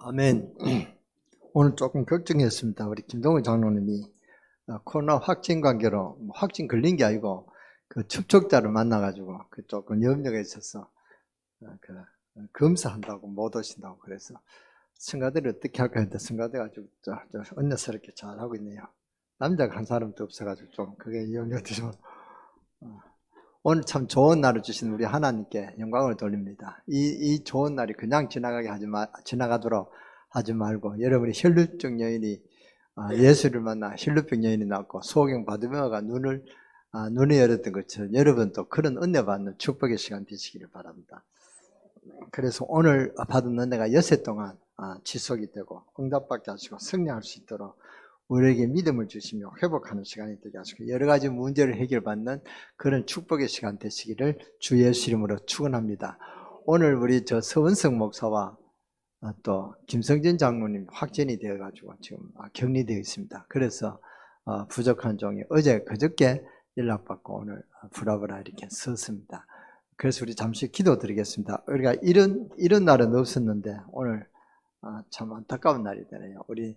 아멘. 오늘 조금 걱정했습니다. 우리 김동훈 장로님이 코로나 확진 관계로 확진 걸린 게 아니고 그 접촉자를 만나가지고 그 조금 염려가 있어서 검사한다고 못 오신다고 그래서 성가대를 어떻게 할까 했는데 성가대가 아주 언녀스럽게 잘하고 있네요. 남자가 한 사람도 없어가지고 좀 그게 염려가 되죠. 오늘 참 좋은 날을 주신 우리 하나님께 영광을 돌립니다. 이 좋은 날이 그냥 지나가도록 하지 말고 여러분이 혈루증 여인이 예수를 만나 혈루병 여인이 낳고 소경 바디메오가 눈을 열었던 것처럼 여러분도 그런 은혜 받는 축복의 시간 되시기를 바랍니다. 그래서 오늘 받은 은혜가 여세 동안 지속이 되고 응답받게 하시고 승리할 수 있도록 우리에게 믿음을 주시며 회복하는 시간이 되게 하시고 여러 가지 문제를 해결받는 그런 축복의 시간 되시기를 주 예수 이름으로 축원합니다. 오늘 우리 서원석 목사와 또 김성진 장로님 확진이 되어가지고 지금 격리되어 있습니다. 그래서 부족한 종이 그저께 연락받고 오늘 부랴부랴 이렇게 섰습니다. 그래서 우리 잠시 기도드리겠습니다. 우리가 이런 날은 없었는데 오늘 참 안타까운 날이 되네요. 우리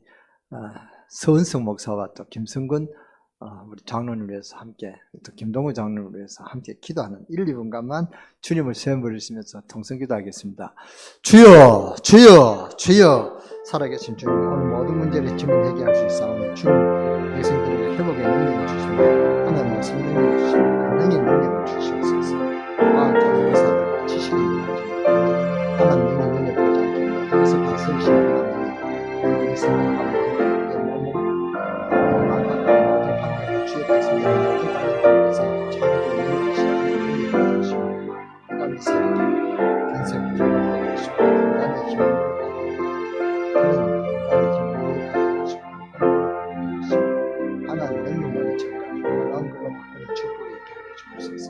서은석 목사와 또 김성근 우리 장로님을 위해서 함께 또 김동우 장로님을 위해서 함께 기도하는 1, 2분간만 주님을 세워 부르시면서 통성기도 하겠습니다. 주여 주여 주여 살아계신 주님, 오늘 모든 문제를 질문하게 할 수 있사오니 주님 백성들에게 회복의 능력을 주시고 하나님 말씀의 능력을 주시고 능력의 능력을 주시옵소서. 과학자들 의사들과 지식의 능력을 주시고 하나님의 능력을 보지 않게 그래서 다스리시는 하나님의 생각하고 주의 백성들을 모든 방식에서 자유를 이루시고 주시고 하나님의 세력을 견색을 주시고 인간의 힘을 하나님 능력만이 정말 놀라운 걸로 바꾸는 축복이 있게 하여 주옵소서.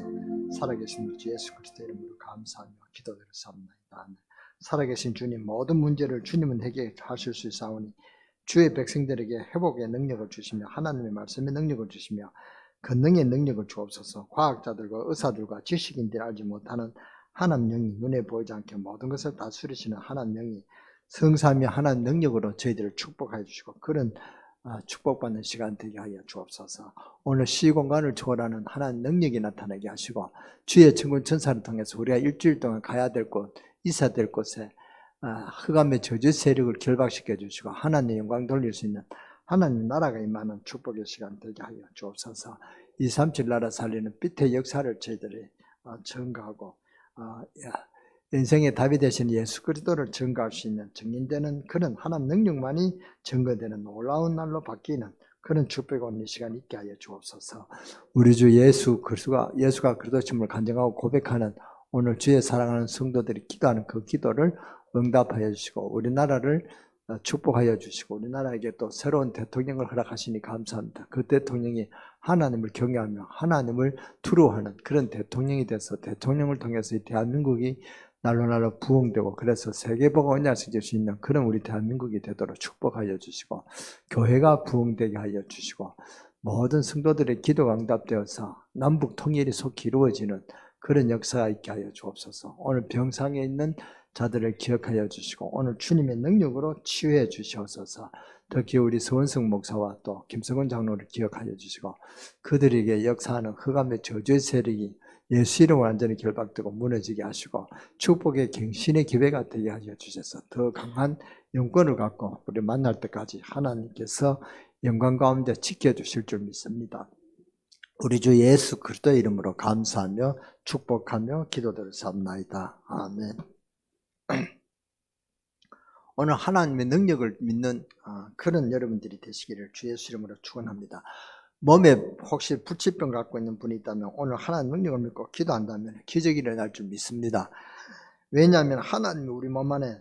살아계신 주 예수 그리스도 이름으로 감사하며 기도드렸사옵나이다. 살아계신 주님, 모든 문제를 주님은 해결하실 수 있사오니 주의 백성들에게 회복의 능력을 주시며 하나님의 말씀의 능력을 주시며 권능의 능력을 주옵소서. 과학자들과 의사들과 지식인들이 알지 못하는 하나님 영이 눈에 보이지 않게 모든 것을 다스리시는 하나님 영이 성삼위 하나님 능력으로 저희들을 축복하여 주시고 그런 축복받는 시간 되게 하여 주옵소서. 오늘 시공간을 초월하는 하나님 능력이 나타나게 하시고 주의 천군 천사를 통해서 우리가 일주일 동안 가야 될 곳, 있어야 될 곳에 흑암의 저주 세력을 결박시켜 주시고 하나님의 영광 돌릴 수 있는 하나님 나라가 임하는 축복의 시간 되게 하여 주옵소서. 237 나라 살리는 빛의 역사를 저희들이 증거하고 인생의 답이 되신 예수 그리스도를 증거할 수 있는 증인되는 그런 하나님 능력만이 증거되는 놀라운 날로 바뀌는 그런 축복이 오는 이 시간 있게 하여 주옵소서. 우리 주 예수가 그리스도심을 간증하고 고백하는 오늘 주의 사랑하는 성도들이 기도하는 그 기도를 응답하여 주시고 우리나라를 축복하여 주시고 우리나라에게 또 새로운 대통령을 허락하시니 감사합니다. 그 대통령이 하나님을 경외하며 하나님을 두려워하는 그런 대통령이 돼서 대통령을 통해서 이 대한민국이 날로 부흥되고 그래서 세계보고 언약을 수 있는 그런 우리 대한민국이 되도록 축복하여 주시고 교회가 부흥되게 하여 주시고 모든 성도들의 기도가 응답되어서 남북 통일이 속히 이루어지는 그런 역사가 있게 하여 주옵소서. 오늘 병상에 있는 자들을 기억하여 주시고 오늘 주님의 능력으로 치유해 주시옵소서. 특히 우리 서원석 목사와 또 김성근 장로를 기억하여 주시고 그들에게 역사하는 흑암의 저주의 세력이 예수 이름으로 완전히 결박되고 무너지게 하시고 축복의 갱신의 기회가 되게 하여 주셔서 더 강한 영권을 갖고 우리 만날 때까지 하나님께서 영광 가운데 지켜주실 줄 믿습니다. 우리 주 예수 그리스도의 이름으로 감사하며 축복하며 기도드렸사옵나이다. 아멘. 오늘 하나님의 능력을 믿는 그런 여러분들이 되시기를 주 예수 이름으로 축원합니다. 몸에 혹시 불치병 갖고 있는 분이 있다면 오늘 하나님 능력을 믿고 기도한다면 기적이 일어날 줄 믿습니다. 왜냐하면 하나님이 우리 몸 안에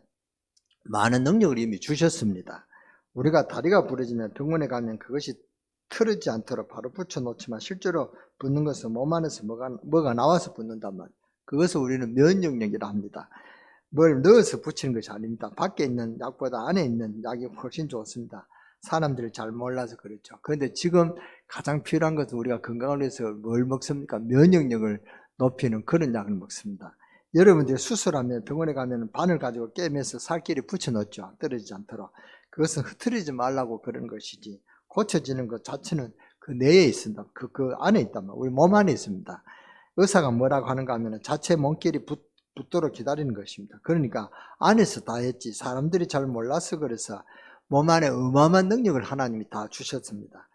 많은 능력을 이미 주셨습니다. 우리가 다리가 부러지면 병원에 가면 그것이 틀어지지 않도록 바로 붙여놓지만 실제로 붓는 것은 몸 안에서 뭐가 나와서 붓는단 말이에요. 그것을 우리는 면역력이라 합니다. 뭘 넣어서 붙이는 것이 아닙니다. 밖에 있는 약보다 안에 있는 약이 훨씬 좋습니다. 사람들이 잘 몰라서 그렇죠. 그런데 지금 가장 필요한 것은 우리가 건강을 위해서 뭘 먹습니까? 면역력을 높이는 그런 약을 먹습니다. 여러분들이 수술하면 병원에 가면 바늘 가지고 깨매서 살길이 붙여놓죠. 떨어지지 않도록. 그것은 흐트리지 말라고 그런 것이지, 고쳐지는 것 자체는 그 내에 있습니다. 그 안에 있단 말이에요. 우리 몸 안에 있습니다. 의사가 뭐라고 하는가 하면 자체 몸길이 붙도록 기다리는 것입니다. 그러니까 안에서 다 했지, 사람들이 잘 몰라서 그래서 몸 안에 어마어마한 능력을 하나님이 다 주셨습니다.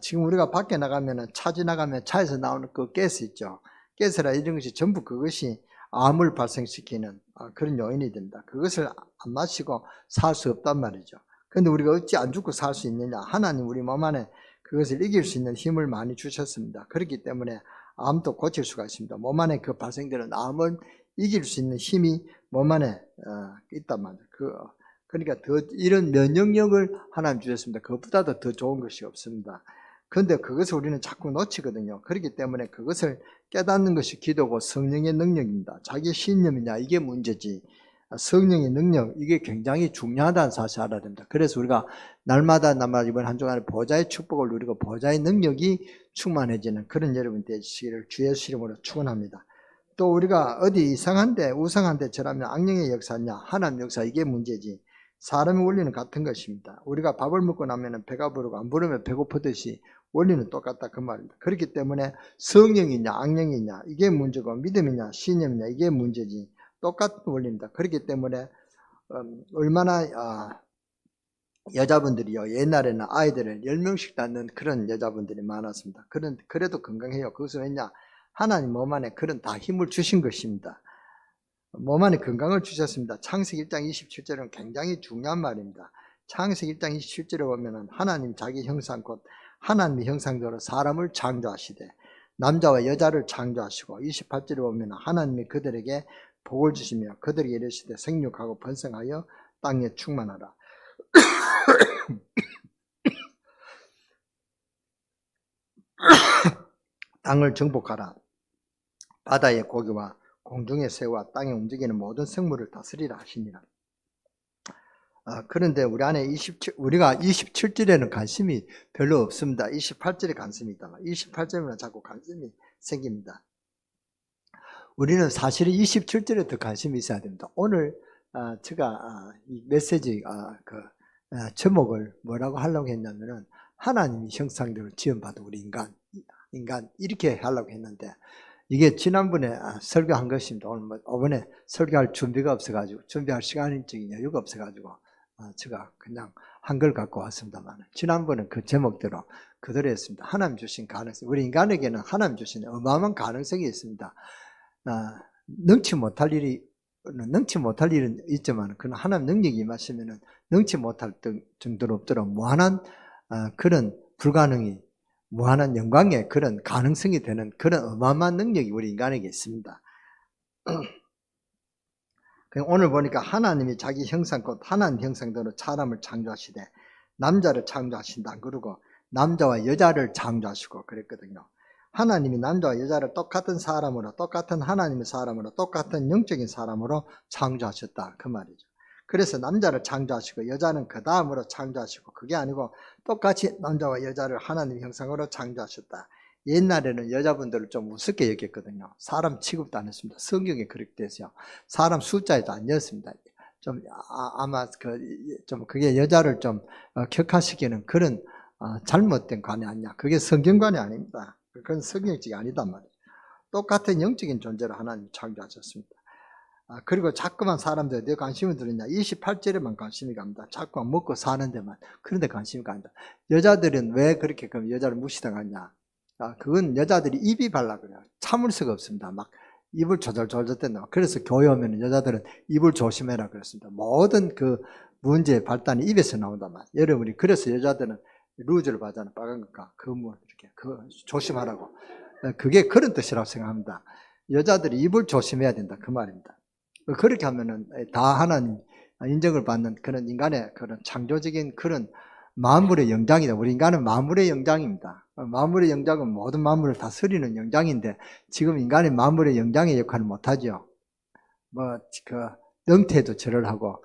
지금 우리가 밖에 나가면, 차 지나가면 차에서 나오는 그 가스 있죠. 가스라 이런 것이 전부 그것이 암을 발생시키는 그런 요인이 됩니다. 그것을 안 마시고 살 수 없단 말이죠. 그런데 우리가 어찌 안 죽고 살 수 있느냐? 하나님 우리 몸 안에 그것을 이길 수 있는 힘을 많이 주셨습니다. 그렇기 때문에 암도 고칠 수가 있습니다. 몸 안에 그 발생되는 암을 이길 수 있는 힘이 몸 안에 있단 말이에요. 그러니까 이런 면역력을 하나님 주셨습니다. 그것보다도 더 좋은 것이 없습니다. 그런데 그것을 우리는 자꾸 놓치거든요. 그렇기 때문에 그것을 깨닫는 것이 기도고 성령의 능력입니다. 자기 신념이냐 이게 문제지, 성령의 능력, 이게 굉장히 중요하다는 사실을 알아야 됩니다. 그래서 우리가 날마다 이번 한 주간에 보좌의 축복을 누리고 보좌의 능력이 충만해지는 그런 여러분 되시기를 주의 이름으로 축원합니다. 또 우리가 어디 이상한데 우상한데 절하면 악령의 역사냐, 하나님 역사, 이게 문제지. 사람의 원리는 같은 것입니다. 우리가 밥을 먹고 나면 배가 부르고 안 부르면 배고프듯이 원리는 똑같다 그 말입니다. 그렇기 때문에 성령이냐 악령이냐 이게 문제고, 믿음이냐 신념이냐 이게 문제지, 똑같은 원리입니다. 그렇기 때문에 얼마나 여자분들이요, 옛날에는 아이들을 10명씩 낳는 그런 여자분들이 많았습니다. 그래도 건강해요. 그것은 왜냐, 하나님 몸 안에 그런 다 힘을 주신 것입니다. 몸 안에 건강을 주셨습니다. 창세기 1장 27절은 굉장히 중요한 말입니다. 창세기 1장 27절에 보면 하나님 자기 형상 곧 하나님의 형상대로 사람을 창조하시되 남자와 여자를 창조하시고, 28절에 보면 하나님이 그들에게 복을 주시며 그들에게 이르시되 생육하고 번성하여 땅에 충만하라. 땅을 정복하라. 바다의 고기와 공중의 새와 땅에 움직이는 모든 생물을 다스리라 하시니라. 그런데 우리 안에 우리가 27절에는 관심이 별로 없습니다. 28절에 관심이 있다. 28절에는 자꾸 관심이 생깁니다. 우리는 사실은 27절에 더 관심이 있어야 됩니다. 오늘 제가 이 메시지 제목을 뭐라고 하려고 했냐면은 하나님이 형상대로 지음받은 우리 인간 이렇게 하려고 했는데, 이게 지난번에 설교한 것입니다. 오늘 이번에 설교할 준비가 없어가지고, 준비할 시간적인 여유가 없어가지고 제가 그냥 한글 갖고 왔습니다만, 지난번에 그 제목대로 그대로 했습니다. 하나님 주신 가능성, 우리 인간에게는 하나님 주신 어마어마한 가능성이 있습니다. 능치 못할 일은 있지만, 그는 하나님 능력이 임하시면은 능치 못할 정도로 없도록 무한한 그런 불가능이 무한한 영광의 그런 가능성이 되는 그런 어마어마한 능력이 우리 인간에게 있습니다. 오늘 보니까 하나님이 자기 형상 곧 하나님 형상대로 사람을 창조하시되 남자를 창조하신다 그러고 남자와 여자를 창조하시고 그랬거든요. 하나님이 남자와 여자를 똑같은 사람으로, 똑같은 하나님의 사람으로, 똑같은 영적인 사람으로 창조하셨다 그 말이죠. 그래서 남자를 창조하시고 여자는 그 다음으로 창조하시고, 그게 아니고 똑같이 남자와 여자를 하나님 형상으로 창조하셨다. 옛날에는 여자분들을 좀 우습게 여겼거든요. 사람 취급도 안 했습니다. 성경에 그렇게 돼서요. 사람 숫자에도 안 넣었습니다. 아마 그게 여자를 좀 격화시키는 그런 잘못된 관이 아니냐. 그게 성경관이 아닙니다. 그건 성경적이 아니단 말이에요. 똑같은 영적인 존재로 하나님 창조하셨습니다. 그리고 자꾸만 사람들 내 관심을 들었냐, 28절에만 관심이 갑니다. 자꾸만 먹고 사는 데만, 그런 데 관심이 갑니다. 여자들은 왜 그렇게 그럼 여자를 무시당하냐, 그건 여자들이 입이 발라 그래요. 참을 수가 없습니다. 막 입을 조절조절 댄다. 그래서 교회 오면 여자들은 입을 조심해라 그랬습니다. 모든 그 문제의 발단이 입에서 나온단 말이에요. 여러분이 그래서 여자들은 루즈를 바잖아요. 빨간 것과 이렇게 조심하라고. 그게 그런 뜻이라고 생각합니다. 여자들이 입을 조심해야 된다 그 말입니다. 그렇게 하면은 다 하나님 인정을 받는 그런 인간의 그런 창조적인 그런 만물의 영장이다. 우리 인간은 만물의 영장입니다. 만물의 영장은 모든 만물을 다스리는 영장인데, 지금 인간이 만물의 영장의 역할을 못하죠. 능태도 절을 하고,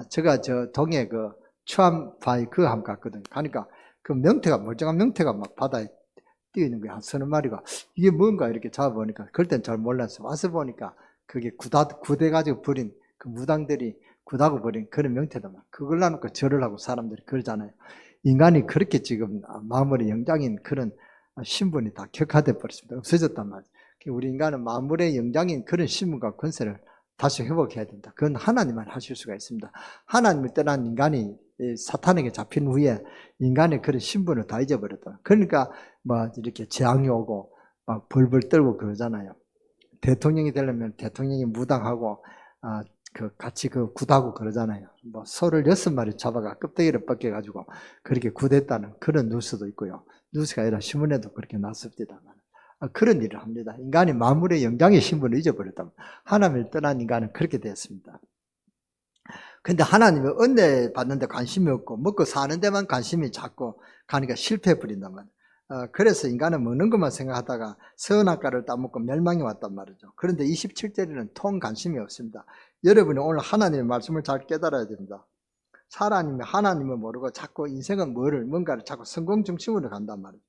제가 동해 추암바위 함 갔거든요. 가니까 멀쩡한 명태가 막 바다에 뛰어 있는 거야. 한 서너 마리가. 이게 뭔가 이렇게 잡아보니까, 그럴 땐 잘 몰랐어. 와서 보니까 그게 구대 가지고 버린 그 무당들이 굳하고 버린 그런 명태다 말. 그걸 놔놓고 절을 하고 사람들이 그러잖아요. 인간이 그렇게 지금 만물의 영장인 그런 신분이 다 격화돼 버렸습니다. 없어졌단 말이에요. 우리 인간은 만물의 영장인 그런 신분과 권세를 다시 회복해야 된다. 그건 하나님만 하실 수가 있습니다. 하나님을 떠난 인간이 사탄에게 잡힌 후에 인간의 그런 신분을 다 잊어버렸다. 그러니까 뭐 이렇게 재앙이 오고 막 벌벌 떨고 그러잖아요. 대통령이 되려면 대통령이 무당하고 같이 굿하고 그러잖아요. 뭐 소를 6마리 잡아가 껍데기를 벗겨가지고 그렇게 굿했다는 그런 뉴스도 있고요. 뉴스가 아니라 신문에도 그렇게 났습니다. 그런 일을 합니다. 인간이 만물의 영장의 신분을 잊어버렸다. 하나님을 떠난 인간은 그렇게 되었습니다. 근데 하나님은 은혜 받는데 관심이 없고 먹고 사는 데만 관심이 작고 가니까 실패해 버린단 말이에요. 그래서 인간은 먹는 것만 생각하다가 선악과를 따먹고 멸망이 왔단 말이죠. 그런데 27절에는 통 관심이 없습니다. 여러분이 오늘 하나님의 말씀을 잘 깨달아야 됩니다. 사람이 하나님을 모르고 자꾸 인생은 뭔가를 자꾸 성공 중심으로 간단 말이에요.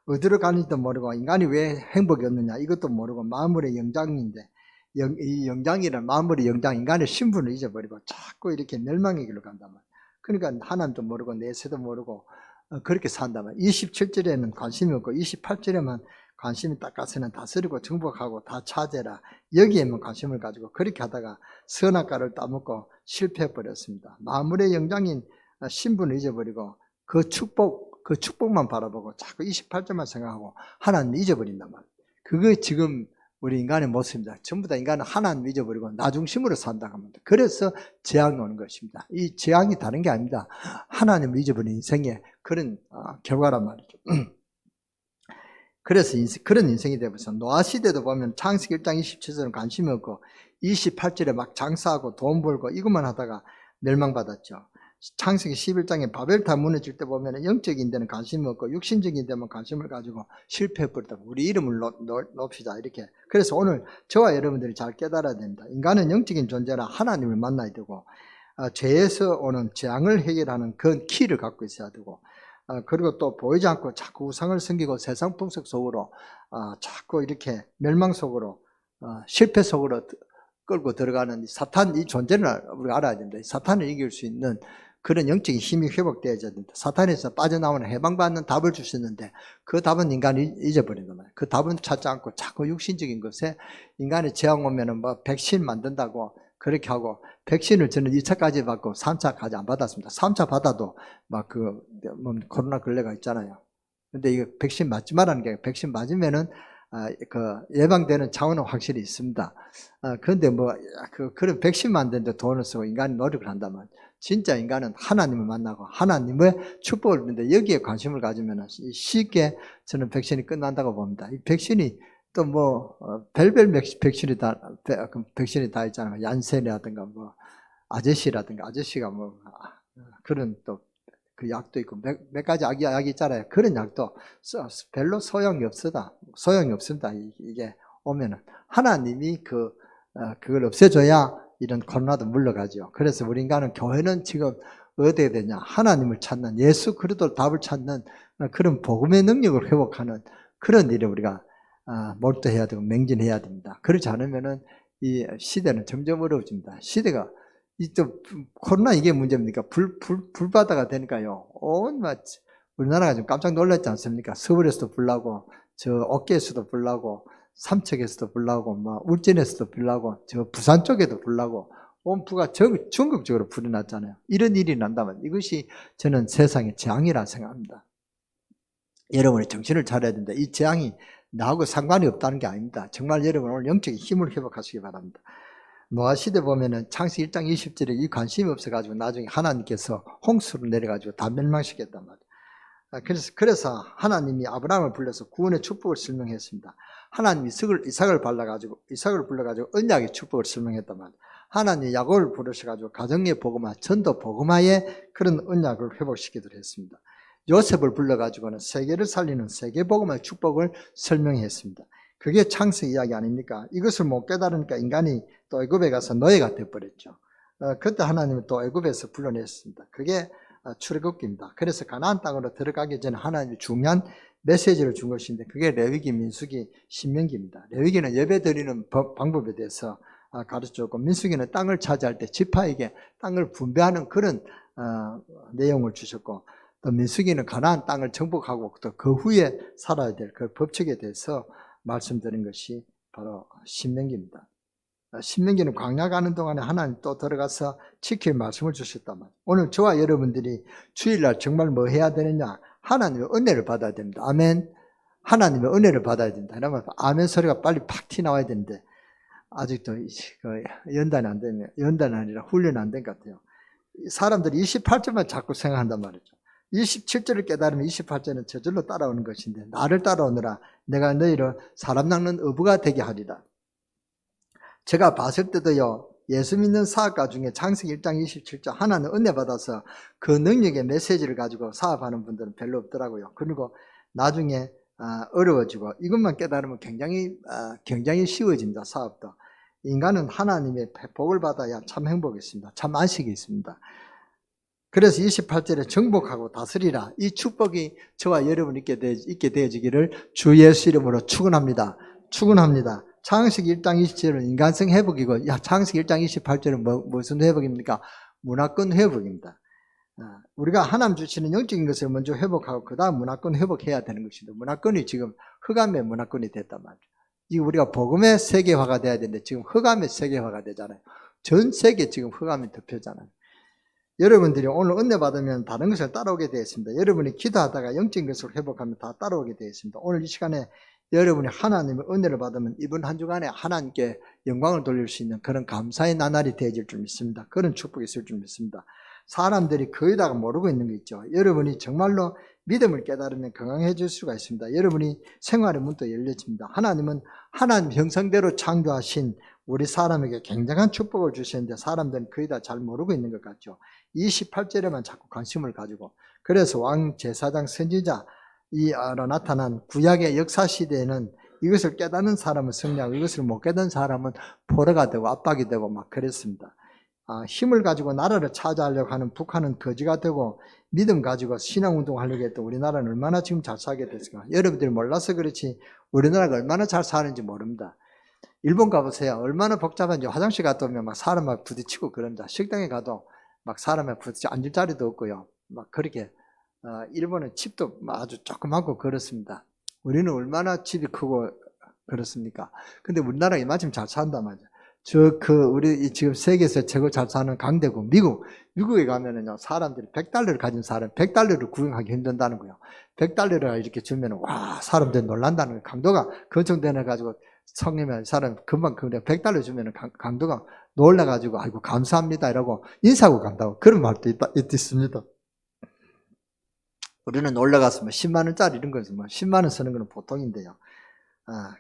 어디로 가는지도 모르고 인간이 왜 행복이 없느냐 이것도 모르고 만물의 영장인데 이 영장이란 만물의 영장 인간의 신분을 잊어버리고 자꾸 이렇게 멸망의 길로 간단 말이에요. 그러니까 하나님도 모르고 내세도 모르고 그렇게 산단 말이에요. 27절에는 관심이 없고 28절에만 관심이 딱 가서는 다스리고 정복하고 다 차지해라 여기에만 관심을 가지고 그렇게 하다가 선악과를 따먹고 실패해버렸습니다. 만물의 영장인 신분을 잊어버리고 그 축복만 바라보고 자꾸 28절만 생각하고 하나님을 잊어버린단 말이에요. 그게 지금 우리 인간의 모습입니다. 전부 다 인간은 하나님을 잊어버리고 나 중심으로 산다고 합니다. 그래서 재앙이 오는 것입니다. 이 재앙이 다른 게 아닙니다. 하나님을 잊어버린 인생의 그런 결과란 말이죠. 그래서 그런 인생이 되면서 노아 시대도 보면 창세기 1장 27절은 관심이 없고 28절에 막 장사하고 돈 벌고 이것만 하다가 멸망받았죠. 창세기 11장에 바벨탑 무너질 때 보면 영적인 데는 관심이 없고 육신적인 데만 관심을 가지고 실패해버렸다. 우리 이름을 높이자 이렇게. 그래서 오늘 저와 여러분들이 잘 깨달아야 됩니다. 인간은 영적인 존재라 하나님을 만나야 되고 죄에서 오는 재앙을 해결하는 그 키를 갖고 있어야 되고 그리고 또 보이지 않고 자꾸 우상을 섬기고 세상 풍속 속으로 자꾸 이렇게 멸망 속으로 실패 속으로 끌고 들어가는 사탄 이 존재를 우리가 알아야 됩니다. 사탄을 이길 수 있는 그런 영적인 힘이 회복되어야 됩니다. 사탄에서 빠져나오는 해방받는 답을 줄 수 있는데 그 답은 인간이 잊어버린단 말이에요. 그 답은 찾지 않고 자꾸 육신적인 것에 인간의 재앙 오면은 뭐 백신 만든다고 그렇게 하고 백신을 저는 2차까지 받고 3차까지 안 받았습니다. 3차 받아도 막 코로나 걸레가 있잖아요. 근데 이거 백신 맞지 말라는 게 백신 맞으면은 예방되는 차원은 확실히 있습니다. 그런데 그런 백신 만드는데 돈을 쓰고 인간이 노력을 한단 말이에요. 진짜 인간은 하나님을 만나고 하나님의 축복을 받는데 여기에 관심을 가지면 쉽게 저는 백신이 끝난다고 봅니다. 이 백신이 또 별별 백신이 다 있잖아요. 얀센이라든가 아저씨라든가 아저씨가 그런 또 그 약도 있고 몇 가지 약이 있잖아요. 그런 약도 별로 소용이 없습니다. 이게 오면은 하나님이 그걸 없애줘야 이런 코로나도 물러가죠. 그래서 우리 인간은 교회는 지금 어디에 되냐? 하나님을 찾는 예수 그리스도 답을 찾는 그런 복음의 능력을 회복하는 그런 일을 우리가 몰두해야 되고 맹진해야 됩니다. 그렇지 않으면은 이 시대는 점점 어려워집니다. 시대가 코로나 이게 문제입니까? 불바다가 되니까요. 우리나라가 좀 깜짝 놀랐지 않습니까? 서울에서도 불나고, 저 어깨에서도 불나고, 삼척에서도 불나고, 울진에서도 불나고, 저 부산 쪽에도 불나고, 온 부가 전국적으로 불이 났잖아요. 이런 일이 난다면 이것이 저는 세상의 재앙이라 생각합니다. 여러분이 정신을 차려야 된다. 이 재앙이 나하고 상관이 없다는 게 아닙니다. 정말 여러분 오늘 영적인 힘을 회복하시기 바랍니다. 노아 시대 보면은 창세기 1장 20절에 이 관심이 없어가지고 나중에 하나님께서 홍수를 내려가지고 다 멸망시켰단 말이에요. 그래서 하나님이 아브라함을 불러서 구원의 축복을 설명했습니다. 하나님이 이삭을 불러가지고 언약의 축복을 설명했단 말이에요. 하나님이 야곱을 부르셔가지고 가정의 복음화, 전도 복음화의 그런 언약을 회복시키도록 했습니다. 요셉을 불러가지고는 세계를 살리는 세계복음의 축복을 설명했습니다. 그게 창세기 이야기 아닙니까? 이것을 못 깨달으니까 인간이 또 애굽에 가서 노예가 되어버렸죠. 그때 하나님은 또 애굽에서 불러냈습니다. 그게 출애굽기입니다. 그래서 가나안 땅으로 들어가기 전에 하나님이 중요한 메시지를 준 것인데 그게 레위기, 민수기, 신명기입니다. 레위기는 예배 드리는 방법에 대해서 가르쳐줬고, 민수기는 땅을 차지할 때 지파에게 땅을 분배하는 그런 내용을 주셨고, 또 민수기는 가나안 땅을 정복하고 또 그 후에 살아야 될 그 법칙에 대해서 말씀드린 것이 바로 신명기입니다. 신명기는 광야 가는 동안에 하나님 또 들어가서 지킬 말씀을 주셨단 말이에요. 오늘 저와 여러분들이 주일날 정말 뭐 해야 되느냐? 하나님의 은혜를 받아야 됩니다. 아멘. 하나님의 은혜를 받아야 된다. 그러면 아멘 소리가 빨리 팍 튀나와야 되는데 아직도 연단이 안 되면, 연단이 아니라 훈련이 안 된 것 같아요. 사람들이 28절만 자꾸 생각한단 말이죠. 27절을 깨달으면 28절은 저절로 따라오는 것인데, 나를 따라오느라 내가 너희를 사람 낚는 어부가 되게 하리라. 제가 봤을 때도요, 예수 믿는 사업가 중에 창세기 1장 27절 하나는 은혜 받아서 그 능력의 메시지를 가지고 사업하는 분들은 별로 없더라고요. 그리고 나중에 어려워지고, 이것만 깨달으면 굉장히 쉬워집니다. 사업도. 인간은 하나님의 복을 받아야 참 행복이 있습니다. 참 안식이 있습니다. 그래서 28절에 정복하고 다스리라, 이 축복이 저와 여러분 있게 되어지기를 주 예수 이름으로 축원합니다. 축원합니다. 창세기 1장 27절은 인간성 회복이고, 창세기 1장 28절은 무슨 회복입니까? 문화권 회복입니다. 우리가 하나님 주시는 영적인 것을 먼저 회복하고 그 다음 문화권 회복해야 되는 것인데, 문화권이 지금 흑암의 문화권이 됐단 말이죠. 지금 우리가 복음의 세계화가 돼야 되는데 지금 흑암의 세계화가 되잖아요. 전 세계 지금 흑암이 덮여잖아요. 여러분들이 오늘 은혜 받으면 다른 것을 따라오게 되어 있습니다. 여러분이 기도하다가 영적인 것을 회복하면 다 따라오게 되어 있습니다. 오늘 이 시간에 여러분이 하나님의 은혜를 받으면 이번 한 주간에 하나님께 영광을 돌릴 수 있는 그런 감사의 나날이 되어질 줄 믿습니다. 그런 축복이 있을 줄 믿습니다. 사람들이 거의 다 모르고 있는 거 있죠. 여러분이 정말로 믿음을 깨달으면 건강해질 수가 있습니다. 여러분이 생활의 문도 열려집니다. 하나님은 하나님 형상대로 창조하신 우리 사람에게 굉장한 축복을 주시는데 사람들은 거의 다 잘 모르고 있는 것 같죠. 28절에만 자꾸 관심을 가지고, 그래서 왕, 제사장, 선지자 이로 나타난 구약의 역사 시대에는 이것을 깨닫는 사람은 승리하고 이것을 못 깨닫는 사람은 포로가 되고 압박이 되고 막 그랬습니다. 힘을 가지고 나라를 차지하려고 하는 북한은 거지가 되고, 믿음 가지고 신앙운동 하려고 했던 우리나라는 얼마나 지금 잘 살게 됐을까. 여러분들이 몰라서 그렇지 우리나라가 얼마나 잘 사는지 모릅니다. 일본 가보세요. 얼마나 복잡한지. 화장실 갔다 오면 막 사람 막 부딪히고 그럽니다. 식당에 가도 막 사람에 부딪히고 앉을 자리도 없고요. 막 그렇게 일본은 집도 아주 조그맣고 그렇습니다. 우리는 얼마나 집이 크고 그렇습니까? 근데 우리나라가 이만큼 잘 산단 말이죠. 우리 지금 세계에서 최고 잘 사는 강대국, 미국에 가면은요, 사람들이 100달러를 가진 사람, 100달러를 구경하기 힘든다는 거예요. 100달러를 이렇게 주면은, 와, 사람들이 놀란다는 거예요. 강도가 걱정되어가지고, 성님의 사람, 금방 100달러 주면은 강도가 놀라가지고, 아이고, 감사합니다. 이러고 인사하고 간다고. 그런 말도 있습니다. 우리는 올라가서 10만원짜리 이런 거에서 10만원 쓰는 건 보통인데요.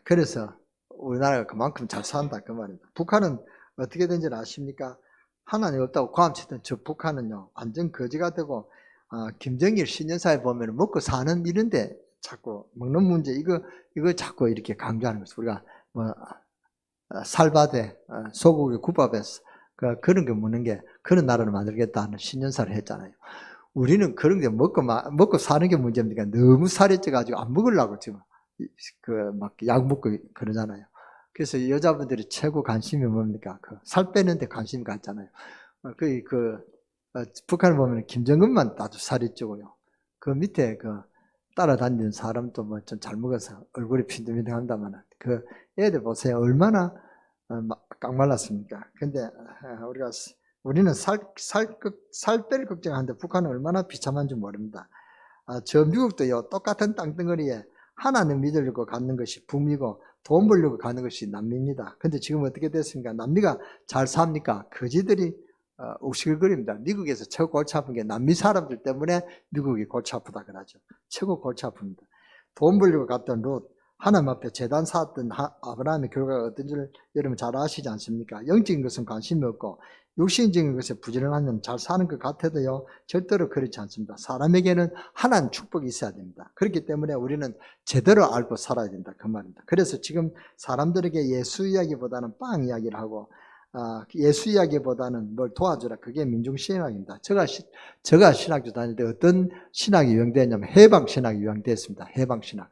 그래서, 우리나라가 그만큼 잘 산다 그 말입니다. 북한은 어떻게 된지는 아십니까? 하나님 없다고 고함치던 저 북한은요 완전 거지가 되고, 김정일 신년사에 보면 먹고 사는 일인데 자꾸 먹는 문제 이거 자꾸 이렇게 강조하는 것이, 우리가 살바대 소고기 국밥에서 그런 거 먹는 게 그런 나라를 만들겠다 하는 신년사를 했잖아요. 우리는 그런 게 먹고 사는 게 문제입니까? 너무 살이 쪄가지고 안 먹으려고 지금 막 약 먹고 그러잖아요. 그래서 여자분들이 최고 관심이 뭡니까? 살 빼는데 관심이 갔잖아요. 북한을 보면 김정은만 아주 살이 찌고요. 그 밑에 따라다니는 사람도 뭐 좀 잘 먹어서 얼굴이 핀득핀득한다만, 애들 보세요. 얼마나 깡 말랐습니까? 근데 우리는 살 뺄 걱정하는데 북한은 얼마나 비참한지 모릅니다. 저 미국도요, 똑같은 땅덩어리에 하나님 믿으려고 가는 것이 북미고 돈 벌려고 가는 것이 남미입니다. 근데 지금 어떻게 됐습니까? 남미가 잘 삽니까? 거지들이 욱시글거립니다. 미국에서 최고 골치 아픈 게 남미 사람들 때문에 미국이 골치 아프다 그러죠. 최고 골치 아픕니다. 돈 벌려고 갔던 롯, 하나님 앞에 제단 쌓았던 아브라함의 결과가 어떤지를 여러분 잘 아시지 않습니까? 영적인 것은 관심이 없고 육신적인 것에 부지런하면 잘 사는 것 같아도요, 절대로 그렇지 않습니다. 사람에게는 하나님 축복이 있어야 됩니다. 그렇기 때문에 우리는 제대로 알고 살아야 된다 그 말입니다. 그래서 지금 사람들에게 예수 이야기보다는 빵 이야기를 하고, 예수 이야기보다는 뭘 도와주라, 그게 민중신학입니다. 제가 신학교 다닐 때 어떤 신학이 유행되었냐면 해방신학이 유행되었습니다. 해방신학.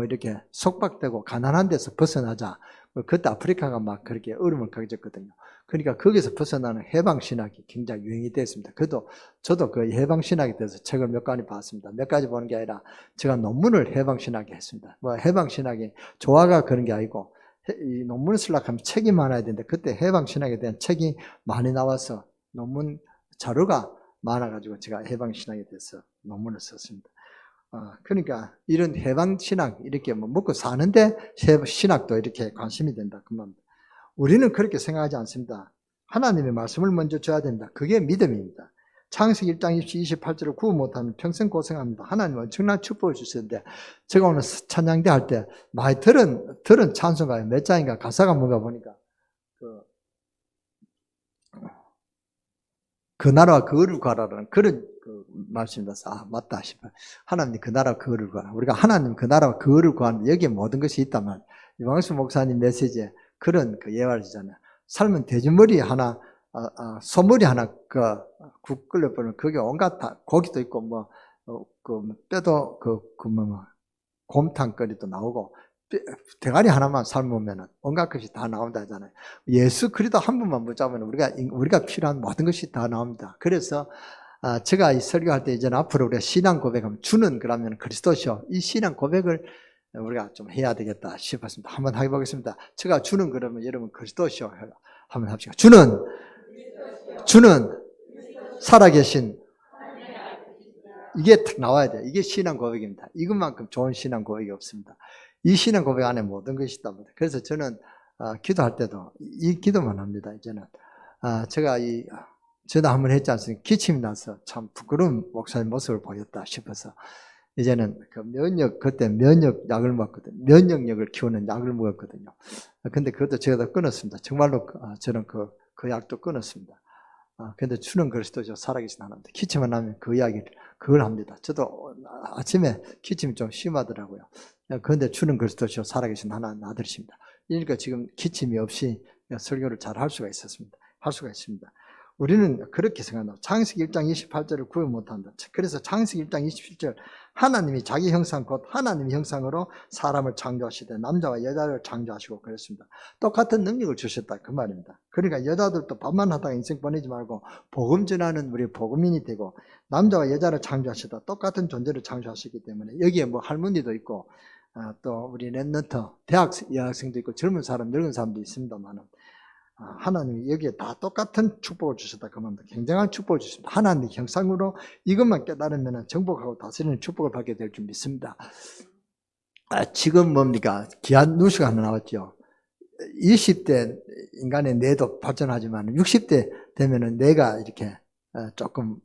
이렇게 속박되고 가난한 데서 벗어나자, 그때 아프리카가 막 그렇게 얼음을 가졌거든요. 그러니까 거기서 벗어나는 해방신학이 굉장히 유행이 됐습니다. 저도 그 해방신학에 대해서 책을 몇 가지 봤습니다. 몇 가지 보는 게 아니라 제가 논문을 해방신학에 했습니다. 뭐 해방신학이 조화가 그런 게 아니고 이 논문을 쓰려고 하면 책이 많아야 되는데 그때 해방신학에 대한 책이 많이 나와서 논문 자료가 많아가지고 제가 해방신학에 대해서 논문을 썼습니다. 그러니까 이런 해방신학 이렇게 뭐 먹고 사는데 신학도 이렇게 관심이 된다. 그만. 우리는 그렇게 생각하지 않습니다. 하나님의 말씀을 먼저 줘야 된다. 그게 믿음입니다. 창세기 1장 28절을 구분 못하면 평생 고생합니다. 하나님은 엄청난 축복을 주시는데 제가 오늘 찬양대 할 때 많이 들은 찬송가에 몇 장인가 가사가 뭔가 보니까 그 나라와 그 의를 구하라는 그런 말씀이라서 맞다 싶어요. 하나님 그 나라와 그 의를 구하라. 우리가 하나님 그 나라와 그 의를 구하는데 여기에 모든 것이 있다면 이광수 목사님 메시지에 그런 예화이잖아요. 삶은 돼지머리 하나, 소머리 하나 국 끓여보면 거기에 온갖 고기도 있고 뼈도 곰탕거리도 나오고 대가리 하나만 삶으면 온갖 것이 다 나온다 하잖아요. 예수 그리스도 한 분만 붙잡으면 우리가 필요한 모든 것이 다 나옵니다. 그래서 제가 이 설교할 때 이제는 앞으로 우리가 신앙 고백하면 주는 그러면 그리스도시요. 이 신앙 고백을 우리가 좀 해야 되겠다 싶었습니다. 한번 해보겠습니다. 제가 주는 그러면 여러분 그리스도시요. 한번 합시다. 주는 살아계신 이게 딱 나와야 돼요. 이게 신앙 고백입니다. 이것만큼 좋은 신앙 고백이 없습니다. 이 신앙 고백 안에 모든 것이 있답니다. 그래서 저는 기도할 때도 이 기도만 합니다. 이제는 제가 전화 한번 했지 않습니까? 기침이 나서 참 부끄러운 목사님 모습을 보였다 싶어서 이제는 그때 면역약을 먹거든요. 면역력을 키우는 약을 먹었거든요. 근데 그것도 제가 다 끊었습니다. 정말로 저는 그 약도 끊었습니다. 근데 주는 그리스도죠. 살아계신 하나님입니다. 기침만 나면 그 이야기를 그걸 합니다. 저도 아침에 기침이 좀 심하더라고요. 그런데 주는 그리스도죠. 살아계신 하나님 아들이십니다. 그러니까 지금 기침이 없이 설교를 잘 할 수가 있습니다. 우리는 그렇게 생각합니다. 창세기 1장 28절을 구분 못한다. 그래서 창세기 1장 27절 하나님이 자기 형상 곧 하나님의 형상으로 사람을 창조하시되 남자와 여자를 창조하시고 그랬습니다. 똑같은 능력을 주셨다 그 말입니다. 그러니까 여자들도 밥만 하다가 인생 보내지 말고 복음 전하는 우리 복음인이 되고 남자와 여자를 창조하시다 똑같은 존재를 창조하셨기 때문에 여기에 뭐 할머니도 있고 또 우리 랩런트 대학 여학생도 있고 젊은 사람 늙은 사람도 있습니다만 하나님이 여기에 다 똑같은 축복을 주셨다 그 말입니다. 굉장한 축복을 주십니다. 하나님의 형상으로 이것만 깨달으면 정복하고 다스리는 축복을 받게 될 줄 믿습니다. 지금 뭡니까? 귀한 뉴스가 하나 나왔죠. 20대 인간의 뇌도 발전하지만 60대 되면은 뇌가 이렇게 조금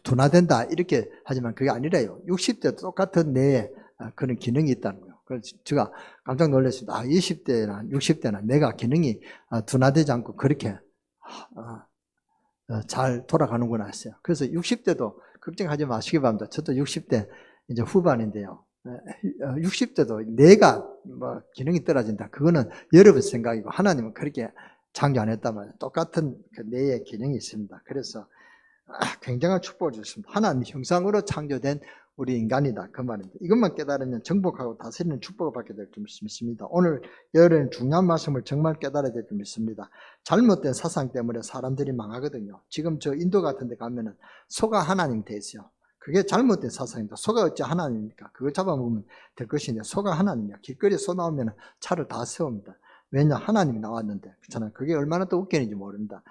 둔화된다 이렇게 하지만 그게 아니래요. 60대도 똑같은 뇌에 그런 기능이 있다는 거예요. 그래서 제가 깜짝 놀랐습니다. 20대나 60대나 뇌가 기능이 둔화되지 않고 그렇게 잘 돌아가는구나 했어요. 그래서 60대도 걱정하지 마시기 바랍니다. 저도 60대 이제 후반인데요. 60대도 뇌가 뭐 기능이 떨어진다. 그거는 여러분 생각이고 하나님은 그렇게 창조 안 했다면 똑같은 그 뇌의 기능이 있습니다. 그래서 굉장한 축복을 주셨습니다. 하나님 형상으로 창조된 우리 인간이다 그 말입니다. 이것만 깨달으면 정복하고 다스리는 축복을 받게 될 줄 믿습니다. 오늘 여러분 중요한 말씀을 정말 깨달아야 될 줄 믿습니다. 잘못된 사상 때문에 사람들이 망하거든요. 지금 저 인도 같은 데 가면은 소가 하나님 돼 있어요. 그게 잘못된 사상입니다. 소가 어찌 하나님입니까? 그거 잡아먹으면 될 것인데 소가 하나님이야. 길거리에 소 나오면 차를 다 세웁니다. 왜냐? 하나님이 나왔는데. 그렇잖아요. 그게 얼마나 또 웃기는지 모른다.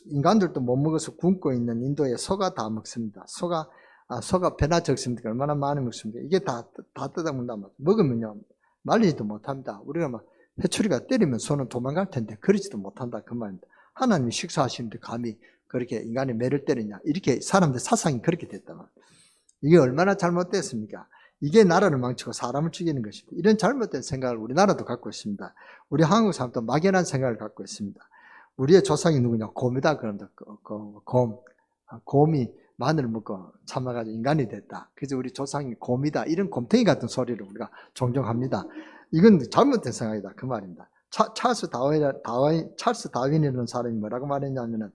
인간들도 못 먹어서 굶고 있는 인도에 소가 다 먹습니다. 소가 배나 적습니까? 얼마나 많이 먹습니까? 이게 다 뜯어먹는다. 먹으면요, 말리지도 못합니다. 우리가 막 회초리가 때리면 소는 도망갈 텐데, 그러지도 못한다. 그 말입니다. 하나님이 식사하시는데 감히 그렇게 인간의 매를 때리냐. 이렇게 사람들 사상이 그렇게 됐다. 이게 얼마나 잘못됐습니까? 이게 나라를 망치고 사람을 죽이는 것입니다. 이런 잘못된 생각을 우리나라도 갖고 있습니다. 우리 한국 사람도 막연한 생각을 갖고 있습니다. 우리의 조상이 누구냐? 곰이다. 그럽니다. 곰이 마늘을 먹고 참아가지고 인간이 됐다. 그래서 우리 조상이 곰이다. 이런 곰탱이 같은 소리를 우리가 종종 합니다. 이건 잘못된 생각이다. 그 말입니다. 찰스 다윈이라는 사람이 뭐라고 말했냐면은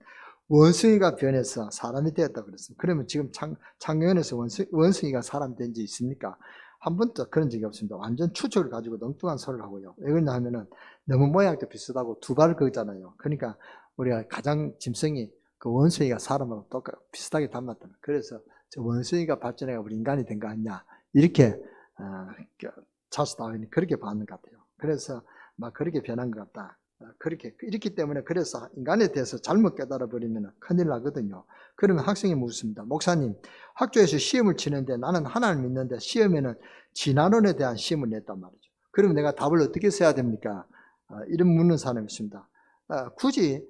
원숭이가 변해서 사람이 되었다고 그랬습니다. 그러면 지금 창녀원에서 원숭이가 사람 된 지 있습니까? 한 번도 그런 적이 없습니다. 완전 추측을 가지고 엉뚱한 소리를 하고요. 왜 그러냐 하면은 너무 모양도 비슷하고 두 발을 걷잖아요. 그러니까 우리가 가장 짐승이 그 원숭이가 사람하고 비슷하게 닮았다. 그래서 저 원숭이가 발전해가 우리 인간이 된 거 아니냐. 이렇게 찰스 다윈이 그렇게 봤는 것 같아요. 그래서 막 그렇게 변한 것 같다. 그렇게 이렇기 때문에 그래서 인간에 대해서 잘못 깨달아 버리면 큰일 나거든요. 그러면 학생이 묻습니다. 목사님, 학교에서 시험을 치는데 나는 하나님을 믿는데 시험에는 진화론에 대한 시험을 냈단 말이죠. 그러면 내가 답을 어떻게 써야 됩니까? 이런 묻는 사람이 있습니다. 굳이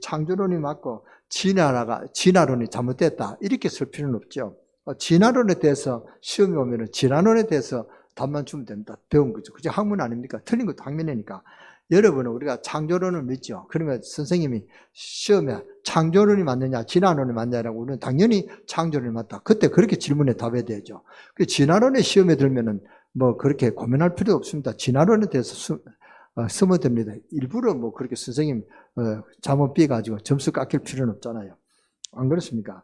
창조론이 맞고 진화론이 잘못됐다 이렇게 쓸 필요는 없죠. 진화론에 대해서 시험이 오면 진화론에 대해서 답만 주면 됩니다. 배운 거죠. 그죠? 학문 아닙니까? 틀린 것도 학문이니까. 여러분은 우리가 창조론을 믿죠. 그러면 선생님이 시험에 창조론이 맞느냐, 진화론이 맞느냐라고 우리는 당연히 창조론이 맞다. 그때 그렇게 질문에 답해야 되죠. 그 진화론의 시험에 들면은 뭐 그렇게 고민할 필요 없습니다. 진화론에 대해서 스며듭니다. 일부러 뭐 그렇게 선생님 잘못 삐가지고 점수 깎일 필요는 없잖아요. 안 그렇습니까?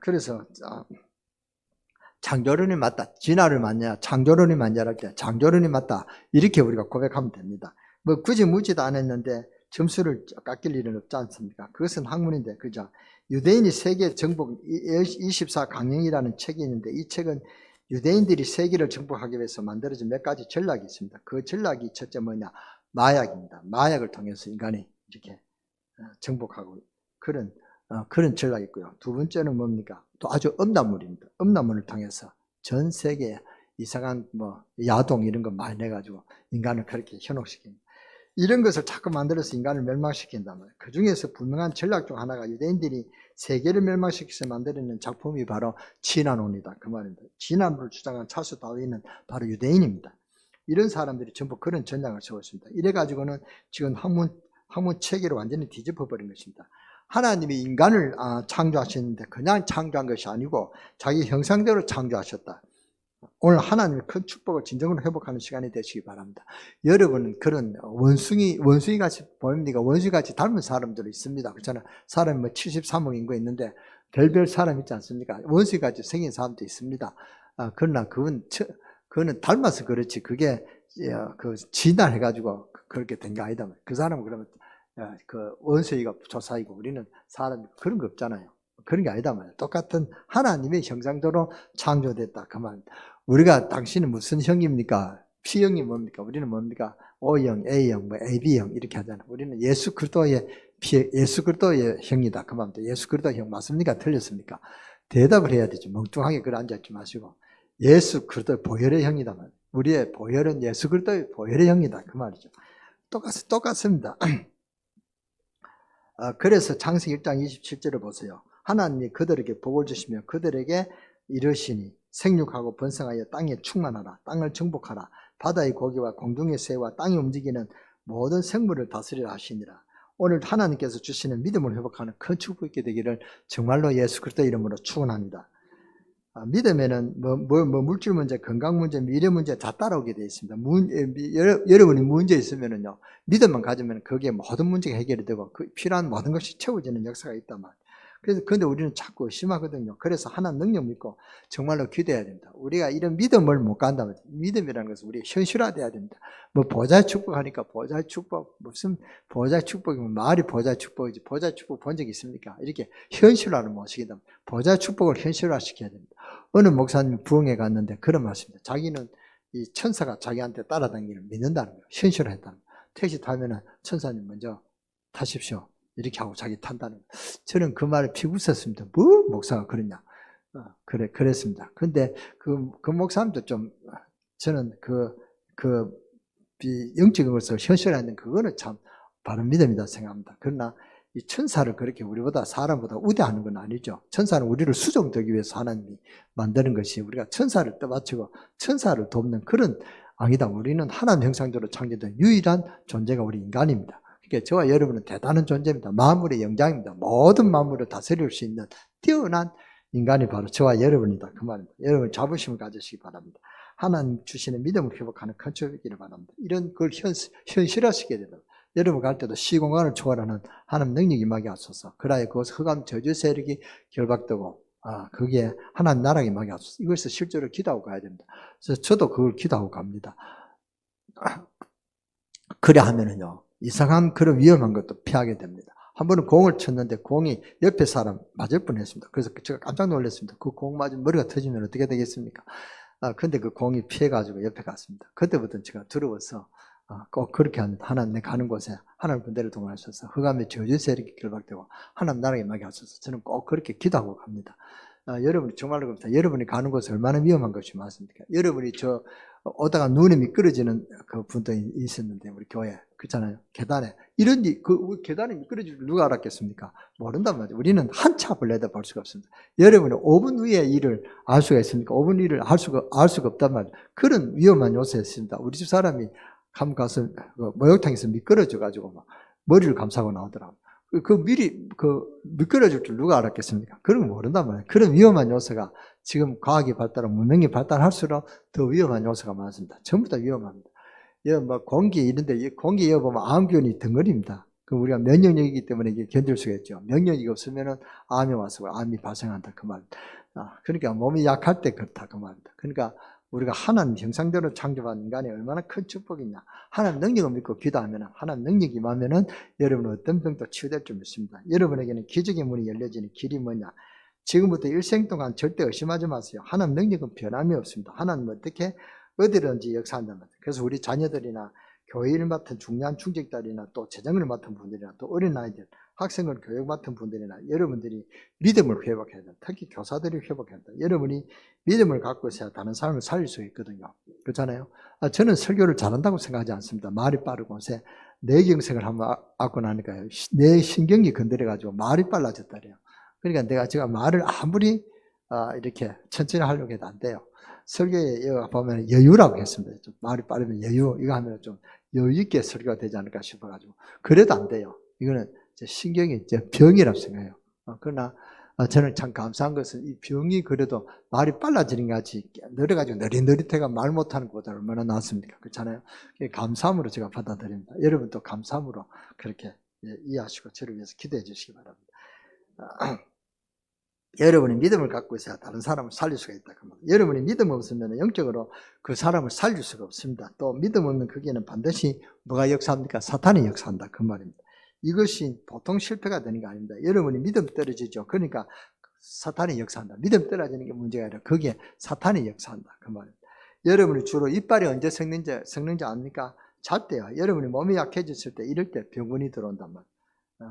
그래서 창조론이 맞다, 진화론이 맞냐, 창조론이 맞냐를 할 때 창조론이 맞다 이렇게 우리가 고백하면 됩니다. 뭐 굳이 묻지도 않았는데 점수를 깎일 일은 없지 않습니까? 그것은 학문인데, 그죠? 유대인이 세계 정복 24 강령이라는 책이 있는데 이 책은 유대인들이 세계를 정복하기 위해서 만들어진 몇 가지 전략이 있습니다. 그 전략이 첫째 뭐냐? 마약입니다. 마약을 통해서 인간이 이렇게 정복하고 그런 전략이 있고요. 두 번째는 뭡니까? 또 아주 음란물입니다. 음란물을 통해서 전 세계에 이상한 뭐 야동 이런 거 많이 내가지고 인간을 그렇게 현혹시킵니다. 이런 것을 자꾸 만들어서 인간을 멸망시킨단 말이에요. 그 중에서 분명한 전략 중 하나가 유대인들이 세계를 멸망시켜서 만들어낸 작품이 바로 진화론이다. 그 말입니다. 진화론을 주장한 찰스 다윈은 바로 유대인입니다. 이런 사람들이 전부 그런 전략을 세웠습니다. 이래가지고는 지금 학문 체계를 완전히 뒤집어버린 것입니다. 하나님이 인간을 창조하셨는데 그냥 창조한 것이 아니고 자기 형상대로 창조하셨다. 오늘 하나님의 큰 축복을 진정으로 회복하는 시간이 되시기 바랍니다. 여러분은 그런 원숭이같이 보입니까? 원숭이같이 닮은 사람들이 있습니다. 그렇잖아요. 사람이 뭐 73억 인구 있는데 별별 사람 있지 않습니까? 원숭이같이 생긴 사람도 있습니다. 그러나 그거는 닮아서 그렇지. 그게 진화해가지고 그렇게 된 게 아니다. 그 사람은 그러면 그 원숭이가 조사이고 우리는 사람 그런 거 없잖아요. 그런 게 아니다 말이에요. 똑같은 하나님의 형상대로 창조됐다. 그 말. 우리가 당신은 무슨 형입니까? P형이 뭡니까? 우리는 뭡니까? O형, A형, 뭐 AB형 이렇게 하잖아요. 우리는 예수 그리스도의 형이다. 그 말입니다. 예수 그리스도의 형 맞습니까? 틀렸습니까? 대답을 해야 되죠. 멍뚱하게 그래 앉아있지 마시고 예수 그리스도의 보혈의 형이다 말이에요. 우리의 보혈은 예수 그리스도의 보혈의 형이다. 그 말이죠. 똑같습니다. 그래서 창세기 1장 27절을 보세요. 하나님이 그들에게 복을 주시며 그들에게 이르시니 생육하고 번성하여 땅에 충만하라. 땅을 정복하라. 바다의 고기와 공중의 새와 땅이 움직이는 모든 생물을 다스리라 하시니라. 오늘 하나님께서 주시는 믿음을 회복하는 큰 축복이 있게 되기를 정말로 예수 그리스도 이름으로 축원합니다. 믿음에는 물질 문제, 건강 문제, 미래 문제 다 따라오게 되어 있습니다. 여러분이 문제 있으면은요, 믿음만 가지면 거기에 모든 문제가 해결이 되고 그 필요한 모든 것이 채워지는 역사가 있단 말이에요. 그런데 우리는 자꾸 의심하거든요. 그래서 하나님 능력 믿고 정말로 기도해야 됩니다. 우리가 이런 믿음을 못 간다면 믿음이라는 것은 우리 현실화돼야 됩니다. 뭐 보좌의 축복하니까 보좌의 축복, 무슨 보좌의 축복이면 말이 보좌의 축복이지 보좌의 축복 본 적 있습니까? 이렇게 현실화를 못시키다 보면 보좌의 축복을 현실화시켜야 됩니다. 어느 목사님 부흥회 갔는데 그런 말씀입니다. 자기는 이 천사가 자기한테 따라다니기를 믿는다는 거예요. 현실화했다는 거예요. 택시 타면은 천사님 먼저 타십시오. 이렇게 하고 자기 탄다는 거예요. 저는 그 말에 피부었습니다. 뭐 목사가 그러냐. 그랬습니다. 근데 그 목사님도 좀 저는 영적인 것을 현실화하는 그거는 참 바른 믿음이다 생각합니다. 그러나 이 천사를 그렇게 우리보다 사람보다 우대하는 건 아니죠. 천사는 우리를 수종되기 위해서 하나님이 만드는 것이 우리가 천사를 떠받치고 천사를 돕는 그런 아니다. 우리는 하나님 형상대로 창조된 유일한 존재가 우리 인간입니다. 그러니까 저와 여러분은 대단한 존재입니다. 만물의 영장입니다. 모든 만물을 다스릴 수 있는 뛰어난 인간이 바로 저와 여러분이다. 그 말입니다. 여러분 자부심을 가지시기 바랍니다. 하나님 주시는 믿음을 회복하는 큰 축복이기를 바랍니다. 이런 걸 현실화시켜야 됩니다. 여러분 갈 때도 시공간을 초월하는 하나님 능력이 임하게 하소서. 그라야 그것을 흑암 저주 세력이 결박되고 거기에 하나님 나라가 임하게 하소서. 이것을 실제로 기도하고 가야 됩니다. 그래서 저도 그걸 기도하고 갑니다. 그래 하면은요, 이상한 그런 위험한 것도 피하게 됩니다. 한 번은 공을 쳤는데 공이 옆에 사람 맞을 뻔했습니다. 그래서 제가 깜짝 놀랐습니다. 그 공 맞으면 머리가 터지면 어떻게 되겠습니까? 근데 그 공이 피해가지고 옆에 갔습니다. 그때부터 제가 두려워서 꼭 그렇게 합니다. 하나님 내 가는 곳에 하나님 군대를 동원하셔서 흑암의 저주 세력이 결박되고 하나님 나라에 임하게 하소서. 저는 꼭 그렇게 기도하고 갑니다. 여러분이 정말로 그렇습니다. 여러분이 가는 곳은 얼마나 위험한 것이 많습니까? 여러분이 오다가 눈이 미끄러지는 그 분도 있었는데, 우리 교회. 그렇잖아요. 계단에. 계단에 미끄러질 줄 누가 알았겠습니까? 모른단 말이에요. 우리는 한 치 앞을 내다볼 수가 없습니다. 여러분이 5분 후에 일을 알 수가 있습니까? 5분 일을 알 수가 없단 말이에요. 그런 위험한 요소에 있습니다. 우리 집 사람이 가서 목욕탕에서 미끄러져가지고 막 머리를 감싸고 나오더라고요. 미끄러질 줄 누가 알았겠습니까? 그런 거 모른단 말이에요. 그런 위험한 요소가 지금 과학이 발달하고 문명이 발달할수록 더 위험한 요소가 많습니다. 전부 다 위험합니다. 공기 이런데, 공기 보면 암균이 덩어리입니다. 우리가 면역력이기 때문에 이게 견딜 수가 있죠. 면역력이 없으면은 암이 와서 암이 발생한다. 그 말입니다. 그러니까 몸이 약할 때 그렇다. 그 말입니다. 그러니까 우리가 하나님 형상대로 창조한 인간이 얼마나 큰 축복이냐. 하나님 능력을 믿고 기도하면, 하나님 능력이 임하면은 여러분은 어떤 병도 치유될 줄 믿습니다. 여러분에게는 기적의 문이 열려지는 길이 뭐냐? 지금부터 일생 동안 절대 의심하지 마세요. 하나님 능력은 변함이 없습니다. 하나님은 어디든지 역사한단 말이에요. 그래서 우리 자녀들이나 교회 일 맡은 중요한 중직자들이나 또 재정을 맡은 분들이나 또 어린아이들, 학생을 교육 맡은 분들이나 여러분들이 믿음을 회복해야 된다. 특히 교사들이 회복해야 된다. 여러분이 믿음을 갖고 있어야 다른 사람을 살릴 수 있거든요. 그렇잖아요. 저는 설교를 잘한다고 생각하지 않습니다. 말이 빠르고 뇌경색을 한번 앓고 나니까요, 내 신경이 건드려가지고 말이 빨라졌다래요. 그러니까 제가 말을 아무리 이렇게 천천히 하려고 해도 안 돼요. 설교에 보면 여유라고 했습니다. 좀 말이 빠르면 여유, 이거 하면 좀 여유 있게 설교가 되지 않을까 싶어가지고. 그래도 안 돼요. 이거는 신경이 병이라고 생각해요. 그러나 저는 참 감사한 것은 이 병이 그래도 말이 빨라지는 것 같이 느려가지고 느릿느릿해가 말 못하는 것보다 얼마나 낫습니까? 그렇잖아요. 감사함으로 제가 받아들입니다. 여러분도 감사함으로 그렇게 이해하시고 저를 위해서 기도해 주시기 바랍니다. 여러분이 믿음을 갖고 있어야 다른 사람을 살릴 수가 있다. 여러분이 믿음 없으면 영적으로 그 사람을 살릴 수가 없습니다. 또 믿음 없는 거기에는 반드시 뭐가 역사합니까? 사탄이 역사한다. 그 말입니다. 이것이 보통 실패가 되는 게 아닙니다. 여러분이 믿음 떨어지죠. 그러니까 사탄이 역사한다. 믿음 떨어지는 게 문제가 아니라 거기에 사탄이 역사한다. 그 말입니다. 여러분이 주로 이빨이 언제 썩는지 압니까? 잘 때요. 여러분이 몸이 약해졌을 때, 이럴 때 병원이 들어온단 말이에요.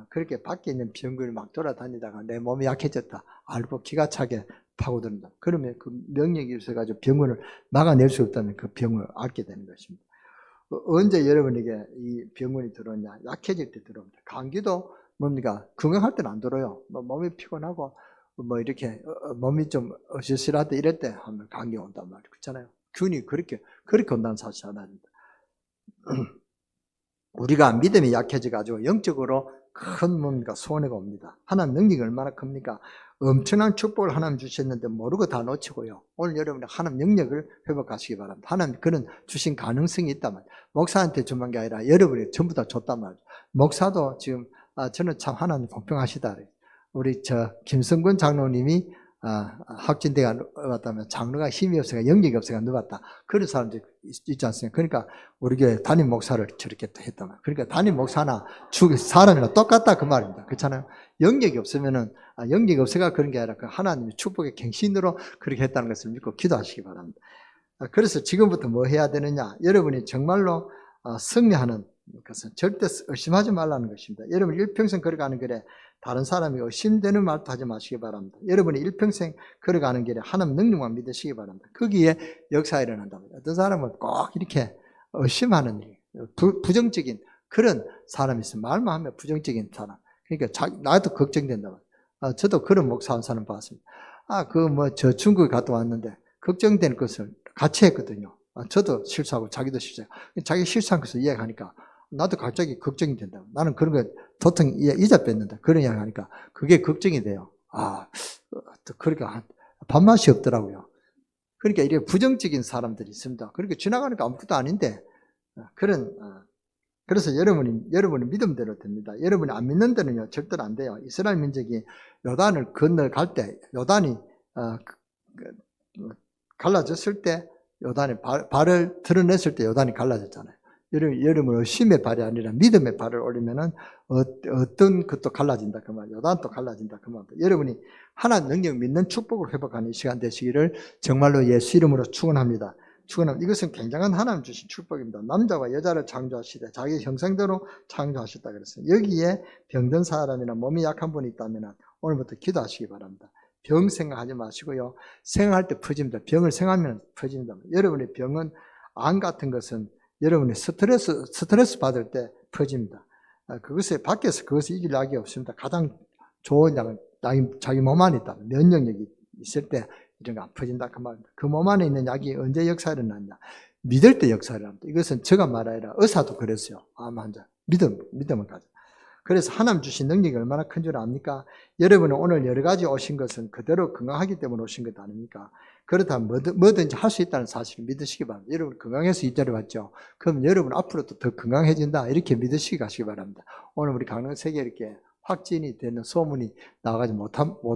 그렇게 밖에 있는 병균이 막 돌아다니다가 내 몸이 약해졌다 알고 기가 차게 파고든다. 그러면 그 명령이 있어가지고 병원을 막아낼 수 없다면 그 병을 앓게 되는 것입니다. 언제 여러분에게 이 병원이 들어오냐? 약해질 때 들어옵니다. 감기도 뭡니까? 건강할 때는 안 들어요. 몸이 피곤하고 이렇게 몸이 좀 어시시할 때 이럴 때 하면 감기 온단 말이에요. 그렇잖아요. 균이 그렇게 온다는 사실 하나입니다. 우리가 믿음이 약해져가지고 영적으로 큰 뭔가 손해가 옵니다. 하나님 능력이 얼마나 큽니까? 엄청난 축복을 하나님 주셨는데 모르고 다 놓치고요. 오늘 여러분이 하나님 능력을 회복하시기 바랍니다. 하나님 그런 주신 가능성이 있단 말이에요. 목사한테 주는 게 아니라 여러분이 전부 다 줬단 말이에요. 목사도 지금 저는 참 하나님 공평하시다. 우리 김성근 장로님이 확진대가 왔다면 장로가 힘이 없어가 영력이 없어가 누웠다. 그런 사람들이 있지 않습니까? 그러니까 우리 교회 담임 목사를 저렇게 했단 말이에요. 그러니까 담임 목사나 사람이나 똑같다 그 말입니다. 그렇잖아요. 영력이 없으면은 영력이 없어가 그런 게 아니라 그 하나님의 축복의 갱신으로 그렇게 했다는 것을 믿고 기도하시기 바랍니다. 그래서 지금부터 뭐 해야 되느냐? 여러분이 정말로 승리하는 것은 절대 의심하지 말라는 것입니다. 여러분 일평생 걸어가는 길에 다른 사람이 의심되는 말도 하지 마시기 바랍니다. 여러분이 일평생 걸어가는 길에 하나님 능력만 믿으시기 바랍니다. 거기에 역사가 일어난답니다. 어떤 사람은 꼭 이렇게 의심하는 일, 부정적인 그런 사람이 있어요. 말만 하면 부정적인 사람. 그러니까 나도 걱정된다. 저도 그런 목사 한 사람 봤습니다. 저 중국에 갔다 왔는데 걱정되는 것을 같이 했거든요. 저도 실수하고 자기도 실수하고 자기 실수한 것을 이야기하니까 나도 갑자기 걱정이 된다. 나는 그런 거 도통 이자 뺐는다. 그런 이야기 하니까 그게 걱정이 돼요. 그러니까 밥맛이 없더라고요. 그러니까 이렇게 부정적인 사람들이 있습니다. 그러니까 지나가니까 아무것도 아닌데 그래서 여러분이 믿음대로 됩니다. 여러분이 안 믿는 데는요 절대로 안 돼요. 이스라엘 민족이 요단을 건너갈 때 요단이 갈라졌을 때 요단이 발을 드러냈을 때 요단이 갈라졌잖아요. 여러분 의심의 발이 아니라 믿음의 발을 올리면은 어떤 것도 갈라진다 그 말, 요단도 갈라진다 그 말입니다. 여러분이 하나님 능력 믿는 축복을 회복하는 이 시간 되시기를 정말로 예수 이름으로 축원합니다. 이것은 굉장한 하나님 주신 축복입니다. 남자와 여자를 창조하시되 자기 형상대로 창조하셨다 그랬어요. 여기에 병든 사람이나 몸이 약한 분이 있다면 오늘부터 기도하시기 바랍니다. 병 생각하지 마시고요. 생각할 때 퍼집니다. 병을 생각하면 퍼집니다. 여러분의 병은 암 같은 것은 여러분이 스트레스 받을 때 퍼집니다. 그것에 밖에서 그것을 이길 약이 없습니다. 가장 좋은 약은 자기 몸 안에 있다. 면역력이 있을 때 이런 거 안 퍼진다 그 말입니다. 그 몸 안에 있는 약이 언제 역사를 하느냐? 믿을 때 역사를 합니다. 이것은 제가 말하라 의사도 그랬어요. 암 환자 믿음을 가져. 그래서 하나님 주신 능력이 얼마나 큰 줄 압니까? 여러분은 오늘 여러 가지 오신 것은 그대로 건강하기 때문에 오신 것 아닙니까? 그렇다면 뭐든지 할 수 있다는 사실을 믿으시기 바랍니다. 여러분 건강해서 이 자리에 왔죠? 그럼 여러분 앞으로도 더 건강해진다 이렇게 믿으시기 가시기 바랍니다. 오늘 우리 강릉세계에 이렇게 확진이 되는 소문이 나가지 못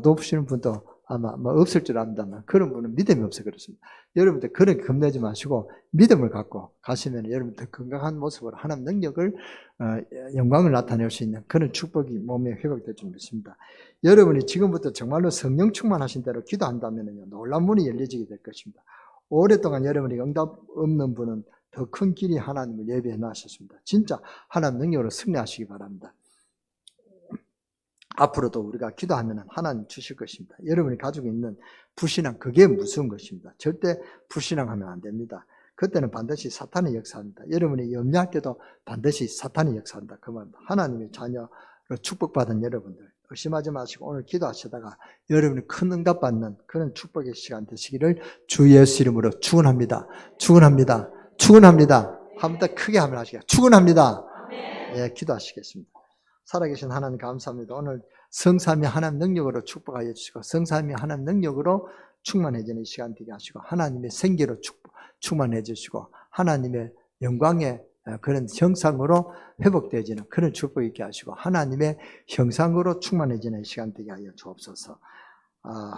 오시는 분도 아마 없을 줄 압니다만 그런 분은 믿음이 없어 그렇습니다. 여러분들 그런 겁내지 마시고 믿음을 갖고 가시면 여러분들 건강한 모습으로 하나님 능력을 영광을 나타낼 수 있는 그런 축복이 몸에 회복될 줄 믿습니다. 여러분이 지금부터 정말로 성령 충만하신 대로 기도한다면 놀라운 문이 열려지게 될 것입니다. 오랫동안 여러분이 응답 없는 분은 더 큰 길이 하나님을 예비해 놨습니다. 진짜 하나님 능력으로 승리하시기 바랍니다. 앞으로도 우리가 기도하면 하나님 주실 것입니다. 여러분이 가지고 있는 불신앙 그게 무서운 것입니다. 절대 불신앙하면 안 됩니다. 그때는 반드시 사탄의 역사입니다. 여러분이 염려할 때도 반드시 사탄의 역사입니다. 그 말입니다. 하나님의 자녀로 축복받은 여러분들 의심하지 마시고 오늘 기도하시다가 여러분이 큰 응답받는 그런 축복의 시간 되시기를 주 예수 이름으로 축원합니다. 축원합니다. 축원합니다. 한 번 더 크게 한번 하시겠습니다. 축원합니다. 예, 기도하시겠습니다. 살아계신 하나님 감사합니다. 오늘 성삼위 하나님 능력으로 축복하여 주시고 성삼위 하나님 능력으로 충만해지는 시간 되게 하시고 하나님의 생기로 충만해 주시고 하나님의 영광의 그런 형상으로 회복되어지는 그런 축복 있게 하시고 하나님의 형상으로 충만해지는 시간 되게 하여 주옵소서.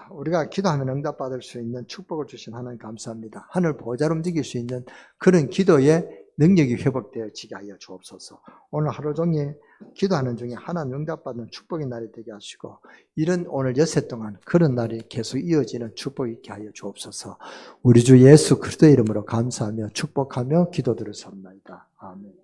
우리가 기도하면 응답받을 수 있는 축복을 주신 하나님 감사합니다. 하늘 보좌로 움직일 수 있는 그런 기도의 능력이 회복되어지게 하여 주옵소서. 오늘 하루 종일 기도하는 중에 하나님 응답받는 축복의 날이 되게 하시고 이런 오늘 여세 동안 그런 날이 계속 이어지는 축복이 있게 하여 주옵소서. 우리 주 예수 그리스도의 이름으로 감사하며 축복하며 기도드렸습니다. 아멘.